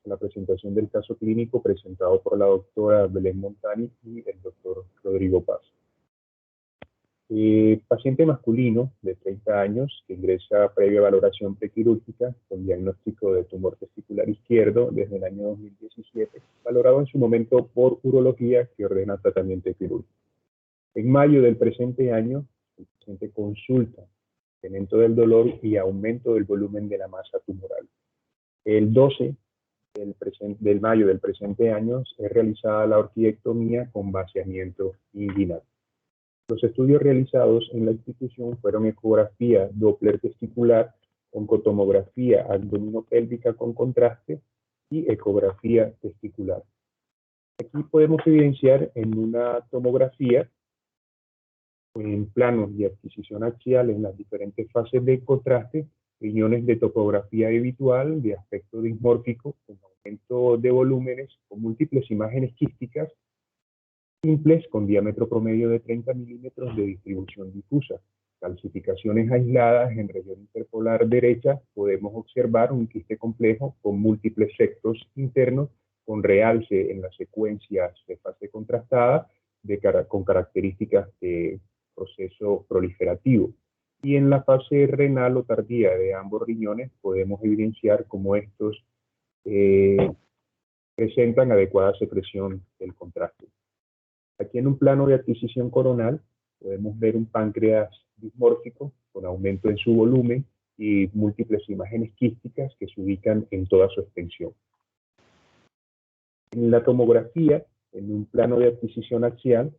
la presentación del caso clínico presentado por la doctora Belén Montani y el doctor Rodrigo Paz. Paciente masculino de 30 años que ingresa a previa valoración prequirúrgica con diagnóstico de tumor testicular izquierdo desde el año 2017, valorado en su momento por urología que ordena tratamiento quirúrgico. En mayo del presente año, el paciente consulta incremento del dolor y aumento del volumen de la masa tumoral. El 12 del mayo del presente año es realizada la orquidectomía con vaciamiento inguinal. Los estudios realizados en la institución fueron ecografía Doppler testicular, oncotomografía abdominopélvica con contraste y ecografía testicular. Aquí podemos evidenciar en una tomografía, en planos de adquisición axial en las diferentes fases de contraste, riñones de topografía habitual, de aspecto dismórfico, con aumento de volúmenes, con múltiples imágenes quísticas, simples con diámetro promedio de 30 milímetros de distribución difusa. Calcificaciones aisladas en región interpolar derecha, podemos observar un quiste complejo con múltiples sectos internos, con realce en las secuencias de fase contrastada, con características de proceso proliferativo. Y en la fase renal o tardía de ambos riñones podemos evidenciar cómo estos presentan adecuada secreción del contraste. Aquí en un plano de adquisición coronal podemos ver un páncreas dismórfico con aumento en su volumen y múltiples imágenes quísticas que se ubican en toda su extensión. En la tomografía, en un plano de adquisición axial,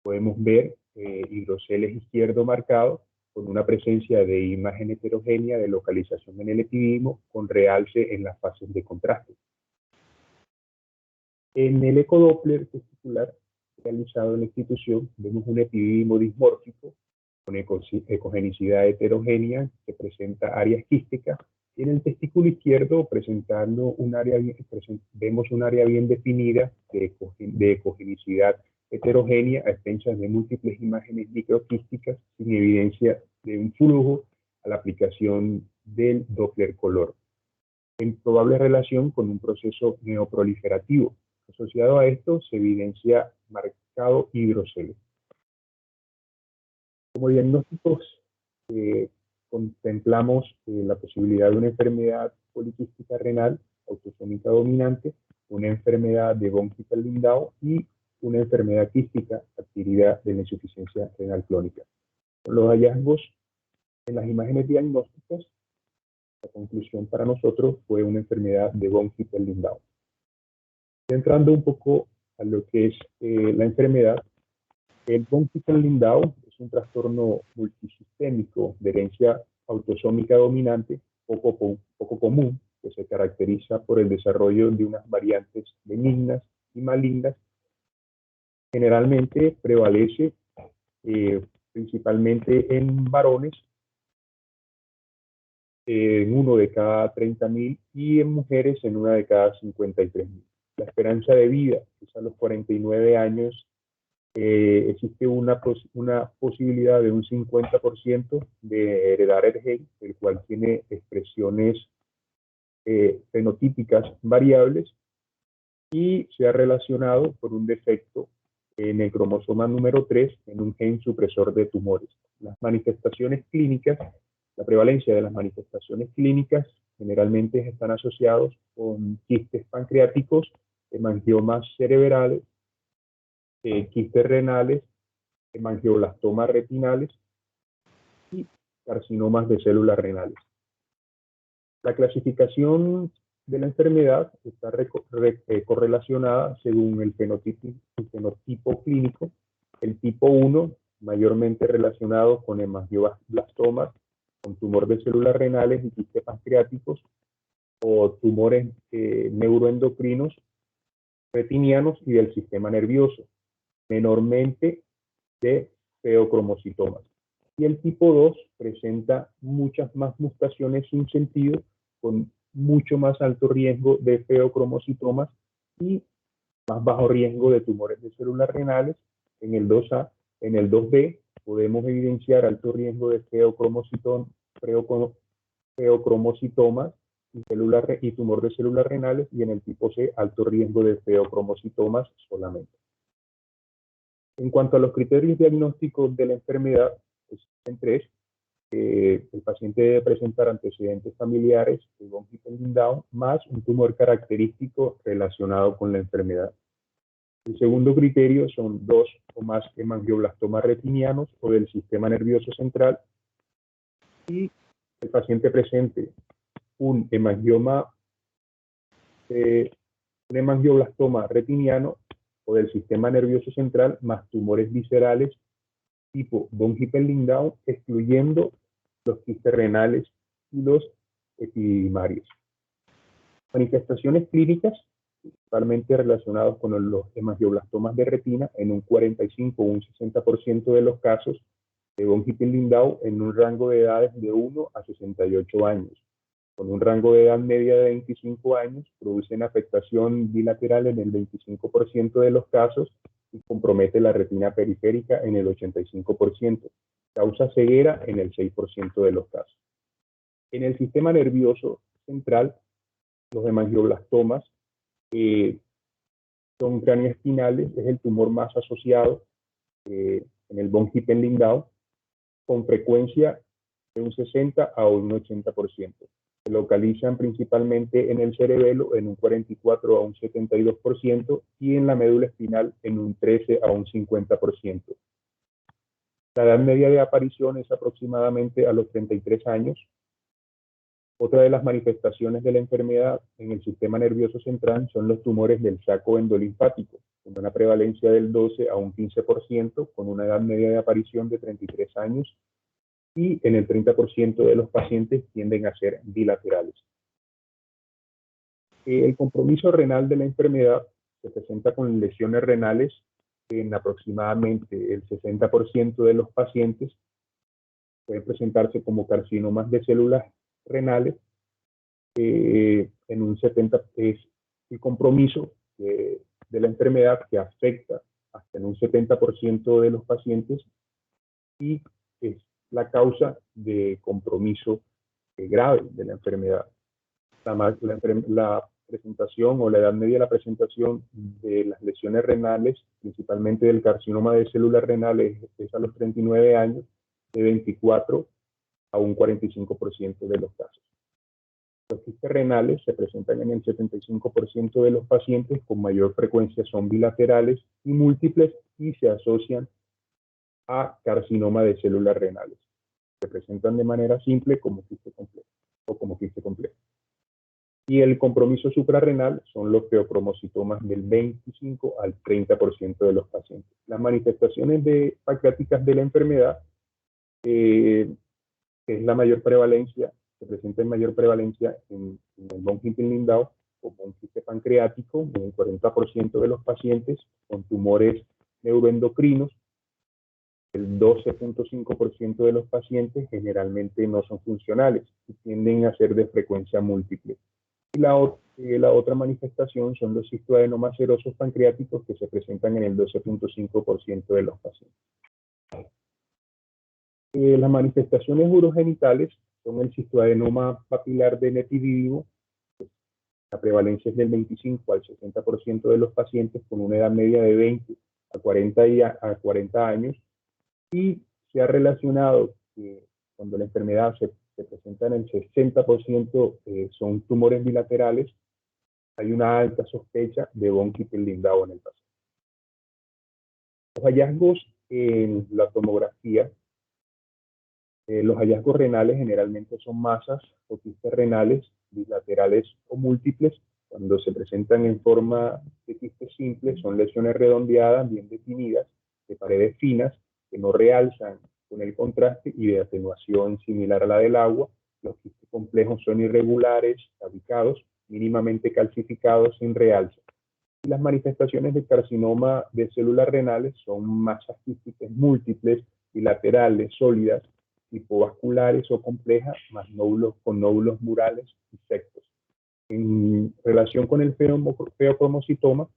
podemos ver hidroceles izquierdo marcado con una presencia de imagen heterogénea de localización en el epididimo con realce en las fases de contraste. En el ecodoppler testicular realizado en la institución vemos un epididimo dismórfico con ecogenicidad heterogénea que presenta áreas quísticas, y en el testículo izquierdo vemos un área bien definida de ecogenicidad heterogénea a expensas de múltiples imágenes microquísticas sin evidencia de un flujo a la aplicación del Doppler color, en probable relación con un proceso neoproliferativo. Asociado a esto se evidencia marcado hidrocele. Como diagnósticos contemplamos la posibilidad de una enfermedad poliquística renal autosómica dominante, una enfermedad de von Hippel-Lindau y una enfermedad quística adquirida de la insuficiencia renal crónica. Con los hallazgos en las imágenes diagnósticas, la conclusión para nosotros fue una enfermedad de von Hippel-Lindau. Entrando un poco a lo que es la enfermedad, el von Hippel-Lindau es un trastorno multisistémico de herencia autosómica dominante poco común, que se caracteriza por el desarrollo de unas variantes benignas y malignas. Generalmente prevalece principalmente en varones, en 1 de cada 30.000 y en mujeres en 1 de cada 53.000. La esperanza de vida es a los 49 años. Existe una posibilidad de un 50% de heredar el gen, el cual tiene expresiones fenotípicas variables y se ha relacionado por un defecto en el cromosoma número 3 en un gen supresor de tumores. Las manifestaciones clínicas, la prevalencia de las manifestaciones clínicas generalmente están asociados con quistes pancreáticos, hemangiomas cerebrales, quistes renales, hemangioblastomas retinales y carcinomas de células renales. La clasificación de la enfermedad está correlacionada según el fenotipo clínico. El tipo 1, mayormente relacionado con hemangioblastomas, con tumor de células renales y quistes pancreáticos, o tumores neuroendocrinos, retinianos y del sistema nervioso, menormente de feocromocitomas. Y el tipo 2 presenta muchas más mutaciones sin sentido, con mucho más alto riesgo de feocromocitomas y más bajo riesgo de tumores de células renales. En el 2A, en el 2B podemos evidenciar alto riesgo de feocromocitomas y tumor de células renales, y en el tipo C, alto riesgo de feocromocitomas solamente. En cuanto a los criterios diagnósticos de la enfermedad, existen tres. El paciente debe presentar antecedentes familiares de von Hippel-Lindau más un tumor característico relacionado con la enfermedad. El segundo criterio son 2 o más hemangioblastomas retinianos o del sistema nervioso central, y el paciente presente un hemangioblastoma retiniano o del sistema nervioso central más tumores viscerales tipo von Hippel-Lindau, excluyendo los quistes renales y los epididimarios. Manifestaciones clínicas, principalmente relacionadas con los hemangioblastomas de retina, en un 45 o un 60% de los casos de von Hippel-Lindau en un rango de edades de 1 a 68 años. Con un rango de edad media de 25 años, producen afectación bilateral en el 25% de los casos y compromete la retina periférica en el 85%. Causa ceguera en el 6% de los casos. En el sistema nervioso central, los hemangioblastomas son cranioespinales, es el tumor más asociado en el von Hippel-Lindau, con frecuencia de un 60 a un 80%. Se localizan principalmente en el cerebelo en un 44 a un 72% y en la médula espinal en un 13 a un 50%. La edad media de aparición es aproximadamente a los 33 años. Otra de las manifestaciones de la enfermedad en el sistema nervioso central son los tumores del saco endolinfático, con una prevalencia del 12 a un 15%, con una edad media de aparición de 33 años, y en el 30% de los pacientes tienden a ser bilaterales. El compromiso renal de la enfermedad se presenta con lesiones renales en aproximadamente el 60% de los pacientes. Pueden presentarse como carcinomas de células renales. En un 70% es el compromiso de la enfermedad que afecta hasta en un 70% de los pacientes, y es la causa de compromiso grave de la enfermedad. La presentación o la edad media de la presentación de las lesiones renales, principalmente del carcinoma de células renales, es a los 39 años, de 24 a un 45% de los casos. Los quistes renales se presentan en el 75% de los pacientes, con mayor frecuencia son bilaterales y múltiples, y se asocian a carcinoma de células renales. Se presentan de manera simple como quiste complejo o como quiste complejo. Y el compromiso suprarrenal son los feocromocitomas del 25 al 30% de los pacientes. Las manifestaciones pancreáticas de la enfermedad, que es la mayor prevalencia, se presenta en mayor prevalencia en el von Hippel-Lindau como un quiste pancreático en el 40% de los pacientes, con tumores neuroendocrinos. El 12.5% de los pacientes generalmente no son funcionales y tienden a ser de frecuencia múltiple. Y la otra manifestación son los cistoadenomas serosos pancreáticos, que se presentan en el 12.5% de los pacientes. Las manifestaciones urogenitales son el cistoadenoma papilar de Nepi-Didymo. La prevalencia es del 25 al 60% de los pacientes, con una edad media de 20 a 40 años, y se ha relacionado que cuando la enfermedad se presenta en el 60% son tumores bilaterales, hay una alta sospecha de von Hippel-Lindau en el paciente. Los hallazgos en la tomografía, los hallazgos renales generalmente son masas o quistes renales bilaterales o múltiples. Cuando se presentan en forma de quistes simples, son lesiones redondeadas, bien definidas, de paredes finas, que no realzan con el contraste y de atenuación similar a la del agua. Los quistes complejos son irregulares, tabicados, mínimamente calcificados, sin realce. Y las manifestaciones de carcinoma de células renales son masas quísticas múltiples, bilaterales, sólidas, hipovasculares o complejas, más nódulos con nódulos murales y sectos. En relación con el feocromocitoma,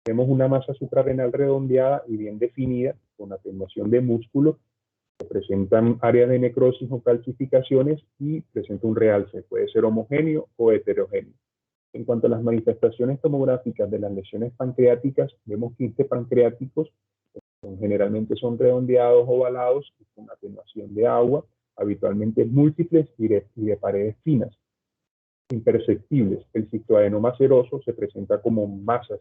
tenemos una masa suprarrenal redondeada y bien definida, con atenuación de músculo, presentan áreas de necrosis o calcificaciones y presenta un realce, puede ser homogéneo o heterogéneo. En cuanto a las manifestaciones tomográficas de las lesiones pancreáticas, vemos quistes pancreáticos, generalmente son redondeados, ovalados, con atenuación de agua, habitualmente múltiples y de paredes finas, imperceptibles. El cistoadenoma seroso se presenta como masas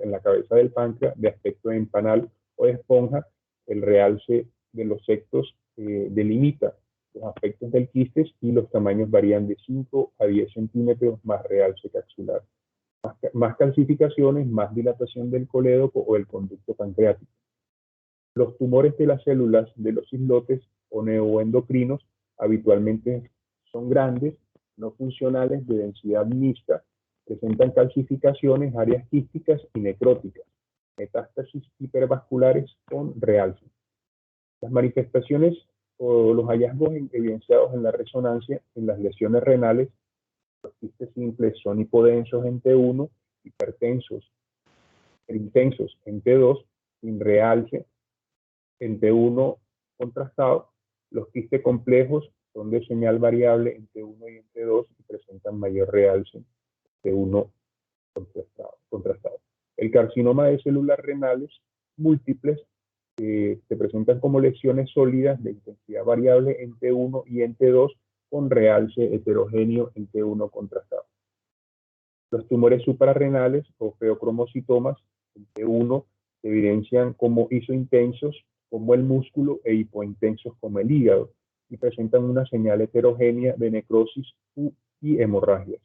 en la cabeza del páncreas de aspecto de empanal o de esponja. El realce de los septos delimita los aspectos del quiste y los tamaños varían de 5 a 10 centímetros más realce capsular. Más calcificaciones, más dilatación del colédoco o el conducto pancreático. Los tumores de las células de los islotes o neuroendocrinos habitualmente son grandes, no funcionales, de densidad mixta, presentan calcificaciones, áreas quísticas y necróticas, metástasis hipervasculares con realce. Las manifestaciones o los hallazgos evidenciados en la resonancia en las lesiones renales, los quistes simples son hipodensos en T1, hipertensos, intensos en T2, sin realce en T1 contrastado. Los quistes complejos son de señal variable en T1 y en T2 y presentan mayor realce en T1 contrastado. El carcinoma de células renales múltiples se presentan como lesiones sólidas de intensidad variable en T1 y en T2 con realce heterogéneo en T1 contrastado. Los tumores suprarrenales o feocromocitomas en T1 se evidencian como isointensos como el músculo e hipointensos como el hígado y presentan una señal heterogénea de necrosis y hemorragias.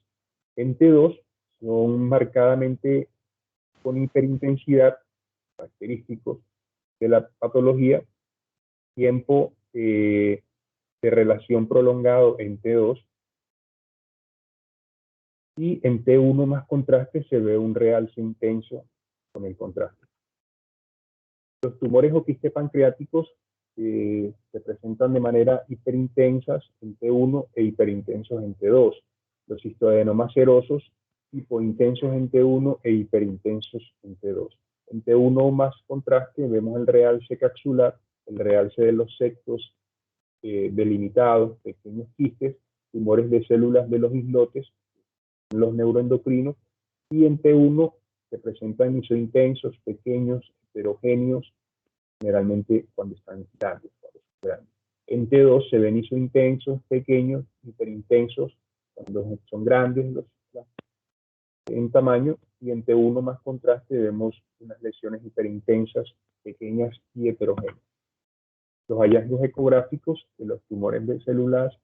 En T2 son marcadamente con hiperintensidad, característicos de la patología, tiempo de relación prolongado en T2, y en T1 más contraste se ve un realce intenso con el contraste. Los tumores o quistes pancreáticos se presentan de manera hiperintensas en T1 e hiperintensos en T2. Los cistoadenomas serosos, hipointensos en T1 e hiperintensos en T2. En T1 más contraste vemos el realce capsular, el realce de los septos delimitados, pequeños quistes, tumores de células de los islotes, los neuroendocrinos, y en T1 se presentan isointensos, pequeños, heterogéneos, generalmente cuando están grandes. En T2 se ven isointensos, pequeños, hiperintensos, cuando son grandes en tamaño, y en T1 más contraste vemos unas lesiones hiperintensas, pequeñas y heterogéneas. Los hallazgos ecográficos de los tumores de células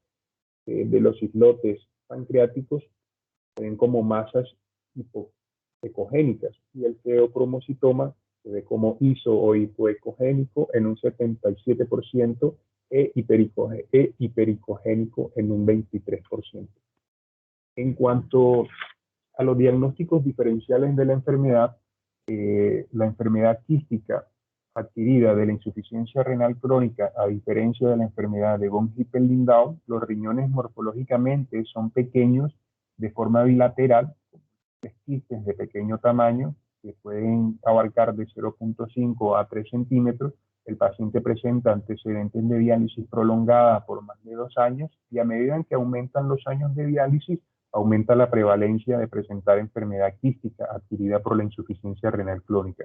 de los islotes pancreáticos se ven como masas ecogénicas, y el feocromocitoma se ve como iso o hipoecogénico en un 77% e hipericogénico en un 23%. En cuanto a los diagnósticos diferenciales de la enfermedad quística adquirida de la insuficiencia renal crónica, a diferencia de la enfermedad de von Hippel-Lindau, los riñones morfológicamente son pequeños de forma bilateral, quistes de pequeño tamaño que pueden abarcar de 0.5 a 3 centímetros. El paciente presenta antecedentes de diálisis prolongada por más de 2 años, y a medida en que aumentan los años de diálisis, aumenta la prevalencia de presentar enfermedad quística adquirida por la insuficiencia renal crónica.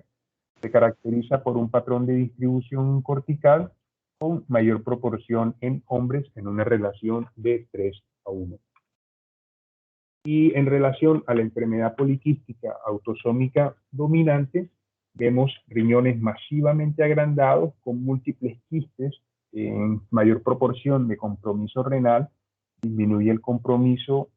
Se caracteriza por un patrón de distribución cortical con mayor proporción en hombres en una relación de 3:1. Y en relación a la enfermedad poliquística autosómica dominante, vemos riñones masivamente agrandados con múltiples quistes en mayor proporción de compromiso renal, disminuye el compromiso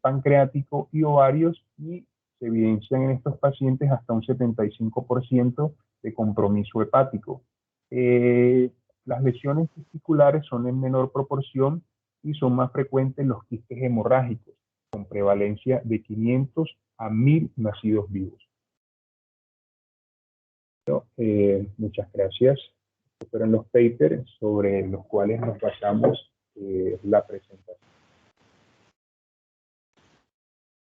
pancreático y ovarios, y se evidencian en estos pacientes hasta un 75% de compromiso hepático. Las lesiones testiculares son en menor proporción y son más frecuentes los quistes hemorrágicos, con prevalencia de 500 a 1000 nacidos vivos. Muchas gracias. Estos fueron los papers sobre los cuales nos basamos la presentación.